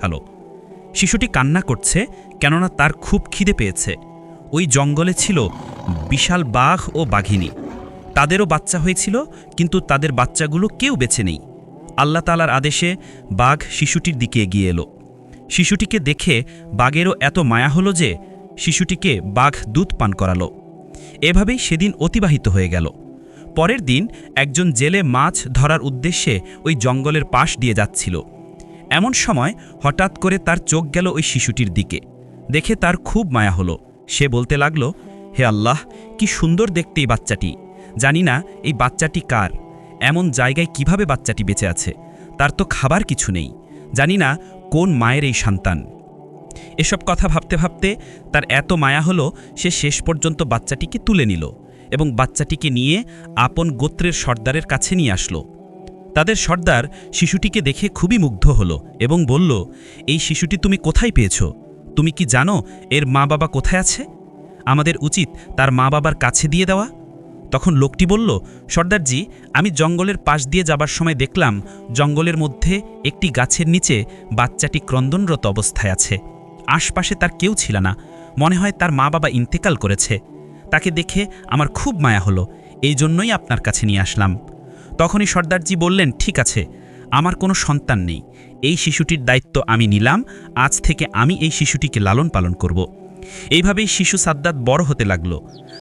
Hello. শিশুটি কান্না করছে কেননা তার খুব খিদে পেয়েছে। ওই জঙ্গলে ছিল বিশাল বাঘ ও বাঘিনী। তাদেরও বাচ্চা হয়েছিল, কিন্তু তাদের বাচ্চাগুলো কেউ বেঁচে নেই। আল্লাহ তাআলার আদেশে বাঘ শিশুটির দিকে এগিয়ে এলো। শিশুটিকে দেখে বাঘেরও এত মায়া হলো যে শিশুটিকে বাঘ দুধ পান করালো। এভাবেই সেদিন অতিবাহিত হয়ে গেল। পরের দিন একজন জেলে মাছ ধরার উদ্দেশ্যে ওই জঙ্গলের পাশ দিয়ে যাচ্ছিল। এমন সময় হঠাৎ করে তার চোখ গেল ওই শিশুটির দিকে। দেখে তার খুব মায়া হলো। সে বলতে লাগলো, হে আল্লাহ, কি সুন্দর দেখতে এই বাচ্চাটি। জানি না এই বাচ্চাটি কার, এমন জায়গায় কিভাবে বাচ্চাটি বেঁচে আছে। তার তো খাবার কিছু নেই। জানি না কোন মায়ের এই সন্তান। এসব কথা ভাবতে ভাবতে তার এত মায়া হলো, সে শেষ পর্যন্ত বাচ্চাটিকে তুলে নিল এবং বাচ্চাটিকে নিয়ে আপন গোত্রের সর্দারের কাছে নিয়ে আসলো। তাদের সর্দার শিশুটিকে দেখে খুবই মুগ্ধ হলো এবং বলল, এই শিশুটি তুমি কোথায় পেয়েছ? তুমি কি জানো এর মা বাবা কোথায় আছে? আমাদের উচিত তার মা বাবার কাছে দিয়ে দেওয়া। তখন লোকটি বলল, সর্দারজি, আমি জঙ্গলের পাশ দিয়ে যাবার সময় দেখলাম জঙ্গলের মধ্যে একটি গাছের নিচে বাচ্চাটি ক্রন্দনরত অবস্থায় আছে। আশপাশে তার কেউ ছিল না। মনে হয় তার মা বাবা ইন্তেকাল করেছে। তাকে দেখে আমার খুব মায়া হলো, এই জন্যই আপনার কাছে নিয়ে আসলাম। তখনই সর্দারজি বললেন, ঠিক আছে, আমার কোনো সন্তান নেই। এই শিশুটির দায়িত্ব আমি নিলাম। আজ থেকে আমি এই শিশুটিকে লালন পালন করব। এইভাবেই শিশু সাদ্দাত বড় হতে লাগলো।